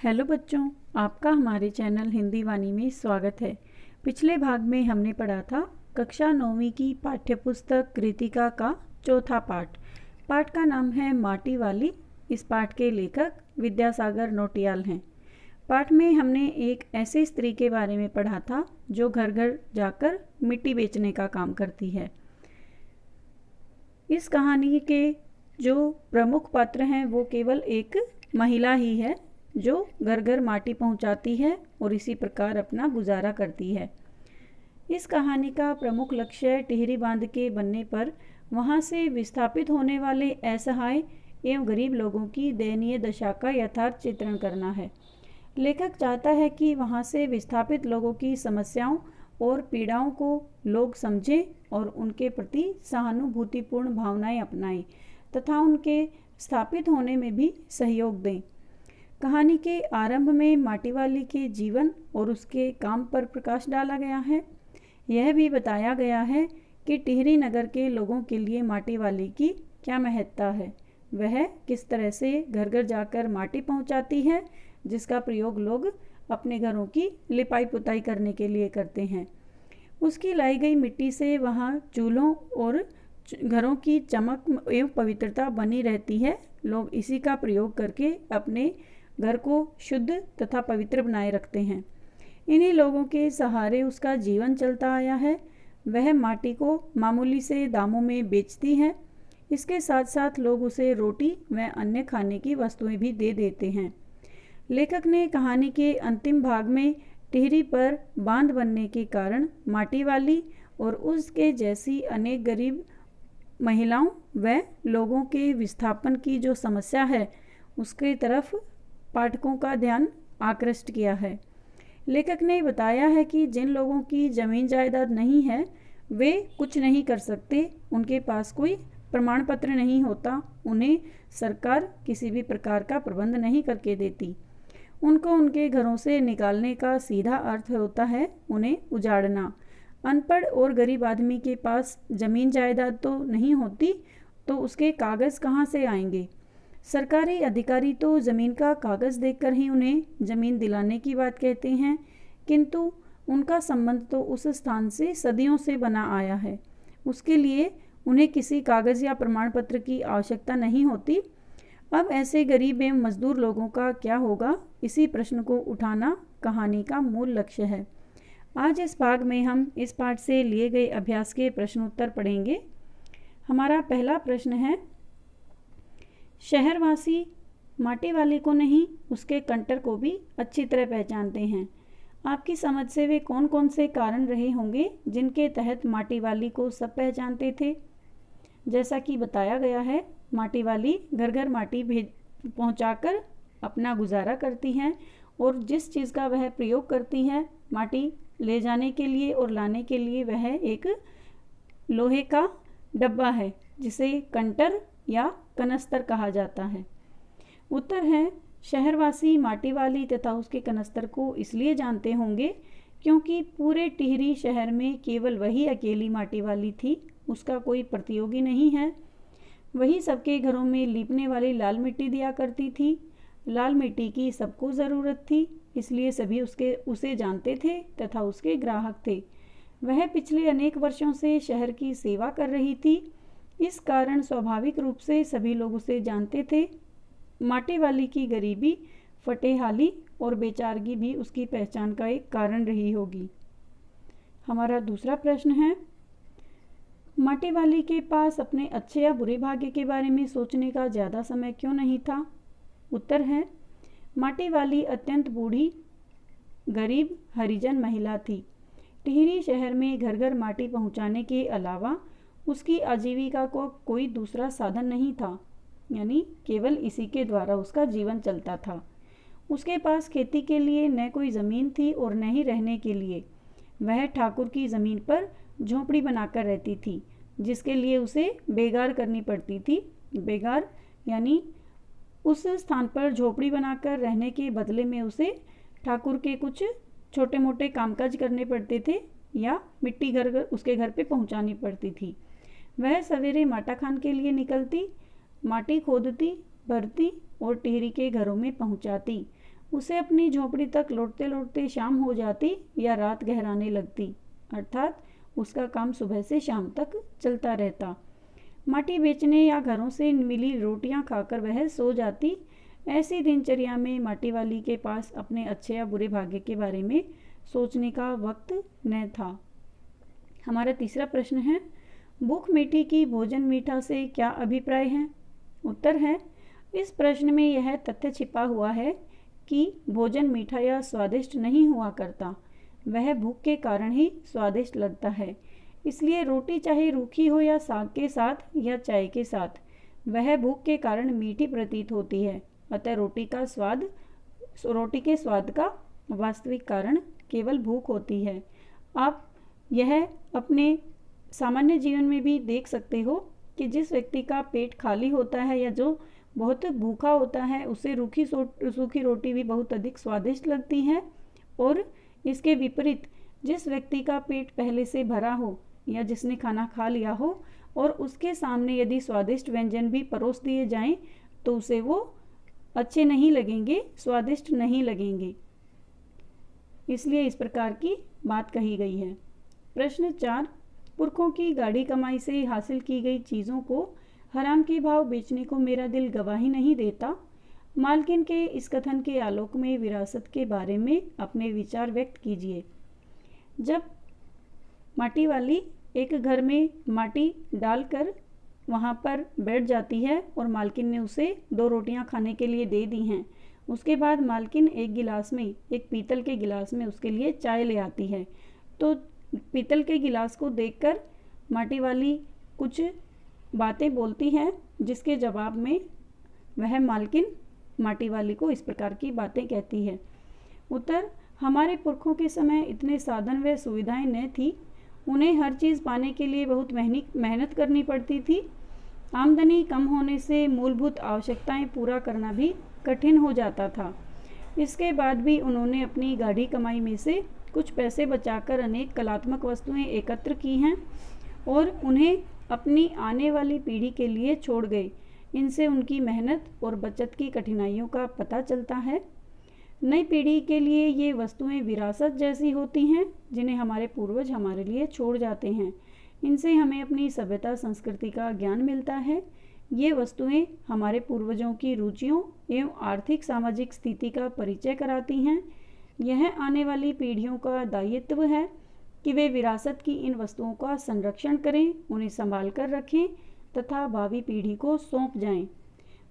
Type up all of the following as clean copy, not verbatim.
Hello बच्चों, आपका हमारे चैनल हिंदी वाणी में स्वागत है। पिछले भाग में हमने पढ़ा था कक्षा 9वीं की पाठ्यपुस्तक कृतिका का चौथा पाठ। पाठ का नाम है माटी वाली। इस पाठ के लेखक विद्यासागर नौटियाल हैं। पाठ में हमने एक ऐसी स्त्री के बारे में पढ़ा था जो घर घर जाकर मिट्टी बेचने का काम करती है। इस कहानी के जो प्रमुख पात्र हैं वो केवल एक महिला ही है जो घर घर माटी पहुंचाती है और इसी प्रकार अपना गुजारा करती है। इस कहानी का प्रमुख लक्ष्य टिहरी बांध के बनने पर वहां से विस्थापित होने वाले असहाय एवं गरीब लोगों की दयनीय दशा का यथार्थ चित्रण करना है। लेखक चाहता है कि वहां से विस्थापित लोगों की समस्याओं और पीड़ाओं को लोग समझें और उनके प्रति सहानुभूतिपूर्ण भावनाएं अपनाएं तथा उनके स्थापित होने में भी सहयोग दें। कहानी के आरंभ में माटीवाली के जीवन और उसके काम पर प्रकाश डाला गया है। यह भी बताया गया है कि टिहरी नगर के लोगों के लिए माटीवाली की क्या महत्ता है। वह किस तरह से घर घर जाकर माटी पहुंचाती है जिसका प्रयोग लोग अपने घरों की लिपाई पुताई करने के लिए करते हैं। उसकी लाई गई मिट्टी से वहां चूल्हों और घरों की चमक एवं पवित्रता बनी रहती है। लोग इसी का प्रयोग करके अपने घर को शुद्ध तथा पवित्र बनाए रखते हैं। इन्हीं लोगों के सहारे उसका जीवन चलता आया है। वह माटी को मामूली से दामों में बेचती है। इसके साथ साथ लोग उसे रोटी व अन्य खाने की वस्तुएं भी दे देते हैं। लेखक ने कहानी के अंतिम भाग में टिहरी पर बांध बनने के कारण माटीवाली और उसके जैसी अनेक गरीब महिलाओं व लोगों के विस्थापन की जो समस्या है उसके तरफ पाठकों का ध्यान आकृष्ट किया है। लेखक ने बताया है कि जिन लोगों की जमीन जायदाद नहीं है वे कुछ नहीं कर सकते। उनके पास कोई प्रमाण पत्र नहीं होता। उन्हें सरकार किसी भी प्रकार का प्रबंध नहीं करके देती। उनको उनके घरों से निकालने का सीधा अर्थ होता है उन्हें उजाड़ना। अनपढ़ और गरीब आदमी के पास जमीन जायदाद तो नहीं होती तो उसके कागज़ कहाँ से आएंगे। सरकारी अधिकारी तो ज़मीन का कागज़ देखकर ही उन्हें ज़मीन दिलाने की बात कहते हैं, किंतु उनका संबंध तो उस स्थान से सदियों से बना आया है। उसके लिए उन्हें किसी कागज़ या प्रमाण पत्र की आवश्यकता नहीं होती। अब ऐसे गरीब एवं मजदूर लोगों का क्या होगा, इसी प्रश्न को उठाना कहानी का मूल लक्ष्य है। आज इस भाग में हम इस पाठ से लिए गए अभ्यास के प्रश्नोत्तर पढ़ेंगे। हमारा पहला प्रश्न है, शहरवासी माटीवाली को नहीं उसके कंटर को भी अच्छी तरह पहचानते हैं। आपकी समझ से वे कौन कौन से कारण रहे होंगे जिनके तहत माटीवाली को सब पहचानते थे। जैसा कि बताया गया है, माटीवाली घर घर माटी पहुंचाकर अपना गुजारा करती हैं और जिस चीज़ का वह प्रयोग करती है माटी ले जाने के लिए और लाने के लिए, वह एक लोहे का डब्बा है जिसे कंटर या कनस्तर कहा जाता है। उत्तर है, शहरवासी माटीवाली तथा उसके कनस्तर को इसलिए जानते होंगे क्योंकि पूरे टिहरी शहर में केवल वही अकेली माटीवाली थी। उसका कोई प्रतियोगी नहीं है। वही सबके घरों में लीपने वाली लाल मिट्टी दिया करती थी। लाल मिट्टी की सबको ज़रूरत थी, इसलिए सभी उसे जानते थे तथा उसके ग्राहक थे। वह पिछले अनेक वर्षों से शहर की सेवा कर रही थी। इस कारण स्वाभाविक रूप से सभी लोग उसे जानते थे। माटीवाली की गरीबी, फटेहाली और बेचारगी भी उसकी पहचान का एक कारण रही होगी। हमारा दूसरा प्रश्न है, माटीवाली के पास अपने अच्छे या बुरे भाग्य के बारे में सोचने का ज़्यादा समय क्यों नहीं था। उत्तर है, माटीवाली अत्यंत बूढ़ी, गरीब, हरिजन महिला थी। टिहरी शहर में घर घर माटी पहुंचाने के अलावा उसकी आजीविका को कोई दूसरा साधन नहीं था, यानी केवल इसी के द्वारा उसका जीवन चलता था। उसके पास खेती के लिए न कोई ज़मीन थी और न ही रहने के लिए। वह ठाकुर की ज़मीन पर झोंपड़ी बनाकर रहती थी जिसके लिए उसे बेगार करनी पड़ती थी। बेगार यानी उस स्थान पर झोपड़ी बनाकर रहने के बदले में उसे ठाकुर के कुछ छोटे मोटे कामकाज करने पड़ते थे या मिट्टी घर उसके घर पे पहुंचानी पड़ती थी। वह सवेरे माटा खान के लिए निकलती, माटी खोदती, भरती और टिहरी के घरों में पहुंचाती। उसे अपनी झोपड़ी तक लौटते लौटते शाम हो जाती या रात गहराने लगती, अर्थात उसका काम सुबह से शाम तक चलता रहता। माटी बेचने या घरों से मिली रोटियां खाकर वह सो जाती। ऐसी दिनचर्या में माटी वाली के पास अपने अच्छे या बुरे भाग्य के बारे में सोचने का वक्त न था। हमारा तीसरा प्रश्न है, भूख मीठी की भोजन मीठा से क्या अभिप्राय है? उत्तर है, इस प्रश्न में यह तथ्य छिपा हुआ है कि भोजन मीठा या स्वादिष्ट नहीं हुआ करता, वह भूख के कारण ही स्वादिष्ट लगता है। इसलिए रोटी चाहे रूखी हो या साग के साथ या चाय के साथ, वह भूख के कारण मीठी प्रतीत होती है। अतः रोटी के स्वाद का वास्तविक कारण केवल भूख होती है। आप यह अपने सामान्य जीवन में भी देख सकते हो कि जिस व्यक्ति का पेट खाली होता है या जो बहुत भूखा होता है, उसे सूखी रोटी भी बहुत अधिक स्वादिष्ट लगती है, और इसके विपरीत जिस व्यक्ति का पेट पहले से भरा हो या जिसने खाना खा लिया हो और उसके सामने यदि स्वादिष्ट व्यंजन भी परोस दिए जाएं तो उसे वो अच्छे नहीं लगेंगे, स्वादिष्ट नहीं लगेंगे। इसलिए इस प्रकार की बात कही गई है। प्रश्न 4, पुरखों की गाढ़ी कमाई से हासिल की गई चीज़ों को हराम के भाव बेचने को मेरा दिल गवाही नहीं देता। मालकिन के इस कथन के आलोक में विरासत के बारे में अपने विचार व्यक्त कीजिए। जब माटी वाली एक घर में माटी डालकर वहाँ पर बैठ जाती है और मालकिन ने उसे 2 रोटियां खाने के लिए दे दी हैं, उसके बाद मालकिन एक पीतल के गिलास में उसके लिए चाय ले आती है, तो पीतल के गिलास को देखकर माटी वाली कुछ बातें बोलती है, जिसके जवाब में वह मालकिन माटी वाली को इस प्रकार की बातें कहती है। उत्तर, हमारे पुरखों के समय इतने साधन व सुविधाएं न थी, उन्हें हर चीज़ पाने के लिए बहुत मेहनत करनी पड़ती थी। आमदनी कम होने से मूलभूत आवश्यकताएं पूरा करना भी कठिन हो जाता था। इसके बाद भी उन्होंने अपनी गाढ़ी कमाई में से कुछ पैसे बचाकर अनेक कलात्मक वस्तुएं एकत्र की हैं और उन्हें अपनी आने वाली पीढ़ी के लिए छोड़ गए। इनसे उनकी मेहनत और बचत की कठिनाइयों का पता चलता है। नई पीढ़ी के लिए ये वस्तुएं विरासत जैसी होती हैं, जिन्हें हमारे पूर्वज हमारे लिए छोड़ जाते हैं। इनसे हमें अपनी सभ्यता संस्कृति का ज्ञान मिलता है। ये वस्तुएं हमारे पूर्वजों की रुचियों एवं आर्थिक सामाजिक स्थिति का परिचय कराती हैं। यह आने वाली पीढ़ियों का दायित्व है कि वे विरासत की इन वस्तुओं का संरक्षण करें, उन्हें संभाल कर रखें तथा भावी पीढ़ी को सौंप जाएं।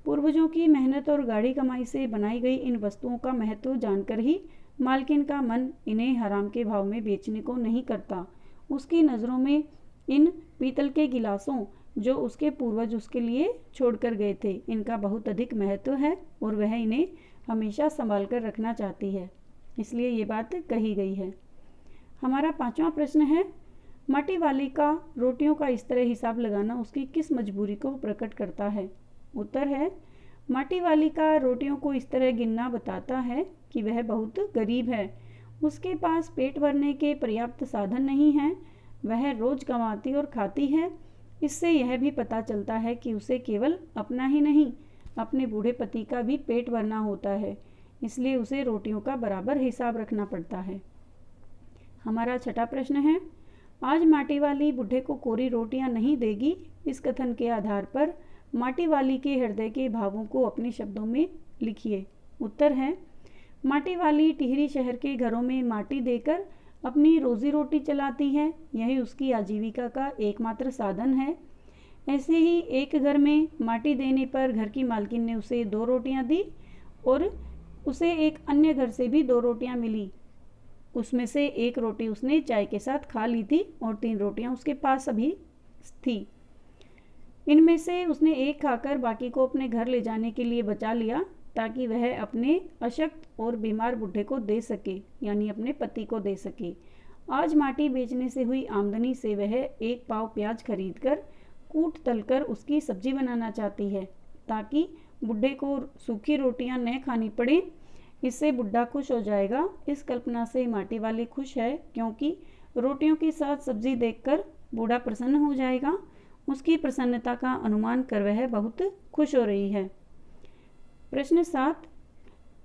पूर्वजों की मेहनत और गाढ़ी कमाई से बनाई गई इन वस्तुओं का महत्व जानकर ही मालकिन का मन इन्हें हराम के भाव में बेचने को नहीं करता। उसकी नज़रों में इन पीतल के गिलासों जो उसके पूर्वज उसके लिए छोड़कर गए थे, इनका बहुत अधिक महत्व है और वह इन्हें हमेशा संभाल कर रखना चाहती है, इसलिए ये बात कही गई है। हमारा 5वां प्रश्न है, माटी वाली का रोटियों का इस तरह हिसाब लगाना उसकी किस मजबूरी को प्रकट करता है? उत्तर है, माटी वाली का रोटियों को इस तरह गिनना बताता है कि वह बहुत गरीब है। उसके पास पेट भरने के पर्याप्त साधन नहीं हैं। वह रोज कमाती और खाती है। इससे यह भी पता चलता है कि उसे केवल अपना ही नहीं, अपने बूढ़े पति का भी पेट भरना होता है, इसलिए उसे रोटियों का बराबर हिसाब रखना पड़ता है। हमारा 6वां प्रश्न है, आज माटी वाली बूढ़े को कोरी रोटियां नहीं देगी। इस कथन के आधार पर माटी वाली के हृदय के भावों को अपने शब्दों में लिखिए। उत्तर है, माटी वाली टिहरी शहर के घरों में माटी देकर अपनी रोजी रोटी चलाती है। यही उसकी आजीविका का एकमात्र साधन है। ऐसे ही एक घर में माटी देने पर घर की मालकिन ने उसे 2 रोटियां दी और उसे एक अन्य घर से भी 2 रोटियां मिली। उसमें से 1 रोटी उसने चाय के साथ खा ली थी और 3 रोटियां उसके पास अभी थी। इनमें से उसने 1 खाकर बाकी को अपने घर ले जाने के लिए बचा लिया, ताकि वह अपने अशक्त और बीमार बूढ़े को दे सके, यानी अपने पति को दे सके। आज माटी बेचने से हुई आमदनी से वह 1 पाव प्याज खरीदकर कूट तलकर उसकी सब्जी बनाना चाहती है, ताकि बूढ़े को सूखी रोटियां न खानी पड़े। इससे बुढ़ा खुश हो जाएगा। इस कल्पना से माटी वाली खुश है, क्योंकि रोटियों के साथ सब्जी देखकर बूढ़ा प्रसन्न हो जाएगा। उसकी प्रसन्नता का अनुमान कर वह बहुत खुश हो रही है। प्रश्न 7,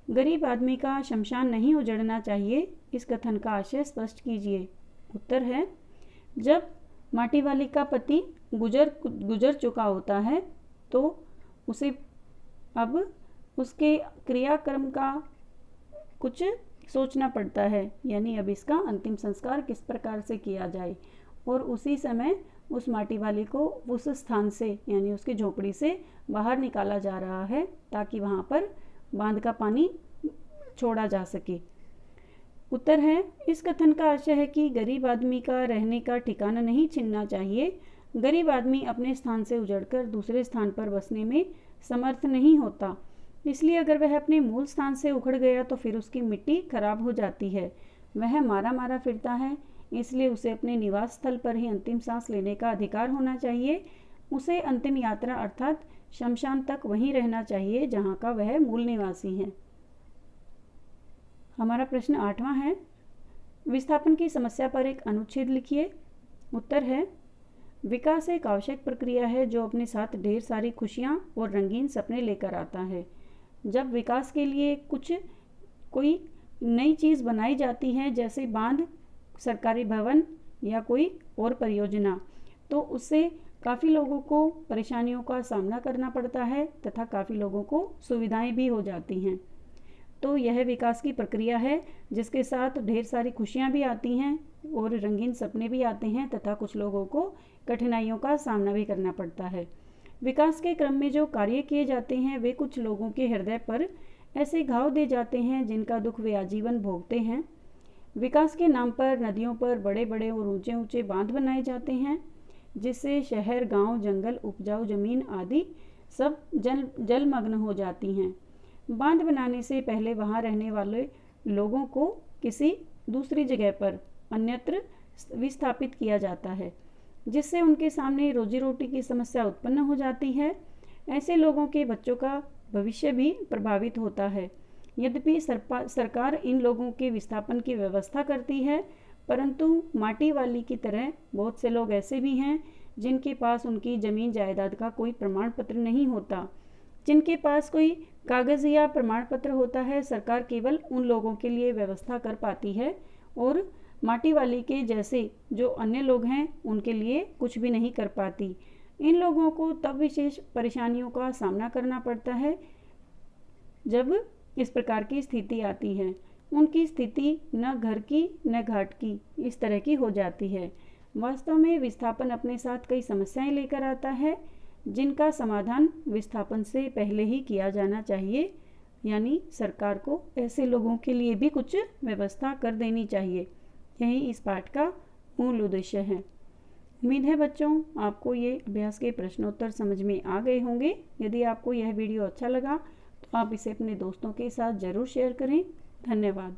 गरीब आदमी का शमशान नहीं उजड़ना चाहिए, इस कथन का आशय स्पष्ट कीजिए। उत्तर है, जब माटी वाली का पति गुजर चुका होता है तो उसे अब उसके क्रियाक्रम का कुछ सोचना पड़ता है, यानी अब इसका अंतिम संस्कार किस प्रकार से किया जाए, और उसी समय उस माटी वाली को उस स्थान से यानी उसकी झोपड़ी से बाहर निकाला जा रहा है ताकि वहाँ पर बांध का पानी छोड़ा जा सके। उत्तर है, इस कथन का आशय है कि गरीब आदमी का रहने का ठिकाना नहीं छिनना चाहिए। गरीब आदमी अपने स्थान से उजड़कर दूसरे स्थान पर बसने में समर्थ नहीं होता, इसलिए अगर वह अपने मूल स्थान से उखड़ गया तो फिर उसकी मिट्टी खराब हो जाती है। वह मारा मारा फिरता है, इसलिए उसे अपने निवास स्थल पर ही अंतिम सांस लेने का अधिकार होना चाहिए। उसे अंतिम यात्रा अर्थात शमशान तक वहीं रहना चाहिए जहाँ का वह मूल निवासी है। हमारा प्रश्न 8वां है, विस्थापन की समस्या पर एक अनुच्छेद लिखिए। उत्तर है, विकास एक आवश्यक प्रक्रिया है जो अपने साथ ढेर सारी खुशियाँ और रंगीन सपने लेकर आता है। जब विकास के लिए कोई नई चीज़ बनाई जाती है, जैसे बांध, सरकारी भवन या कोई और परियोजना, तो उससे काफ़ी लोगों को परेशानियों का सामना करना पड़ता है तथा काफ़ी लोगों को सुविधाएं भी हो जाती हैं। तो यह विकास की प्रक्रिया है जिसके साथ ढेर सारी खुशियां भी आती हैं और रंगीन सपने भी आते हैं तथा कुछ लोगों को कठिनाइयों का सामना भी करना पड़ता है। विकास के क्रम में जो कार्य किए जाते हैं वे कुछ लोगों के हृदय पर ऐसे घाव दे जाते हैं जिनका दुख वे आजीवन भोगते हैं। विकास के नाम पर नदियों पर बड़े बड़े और ऊंचे ऊंचे बांध बनाए जाते हैं, जिससे शहर, गांव, जंगल, उपजाऊ जमीन आदि सब जलमग्न हो जाती हैं। बांध बनाने से पहले वहां रहने वाले लोगों को किसी दूसरी जगह पर अन्यत्र विस्थापित किया जाता है, जिससे उनके सामने रोजी रोटी की समस्या उत्पन्न हो जाती है। ऐसे लोगों के बच्चों का भविष्य भी प्रभावित होता है। यद्यपि सरकार इन लोगों के विस्थापन की व्यवस्था करती है, परंतु माटी वाली की तरह बहुत से लोग ऐसे भी हैं जिनके पास उनकी जमीन जायदाद का कोई प्रमाण पत्र नहीं होता। जिनके पास कोई कागज़ या प्रमाण पत्र होता है, सरकार केवल उन लोगों के लिए व्यवस्था कर पाती है और माटी वाली के जैसे जो अन्य लोग हैं उनके लिए कुछ भी नहीं कर पाती। इन लोगों को तब विशेष परेशानियों का सामना करना पड़ता है जब इस प्रकार की स्थिति आती है। उनकी स्थिति न घर की न घाट की, इस तरह की हो जाती है। वास्तव में विस्थापन अपने साथ कई समस्याएं लेकर आता है जिनका समाधान विस्थापन से पहले ही किया जाना चाहिए, यानी सरकार को ऐसे लोगों के लिए भी कुछ व्यवस्था कर देनी चाहिए। यही इस पाठ का मूल उद्देश्य है। उम्मीद है बच्चों आपको ये अभ्यास के प्रश्नोत्तर समझ में आ गए होंगे। यदि आपको यह वीडियो अच्छा लगा तो आप इसे अपने दोस्तों के साथ ज़रूर शेयर करें। धन्यवाद।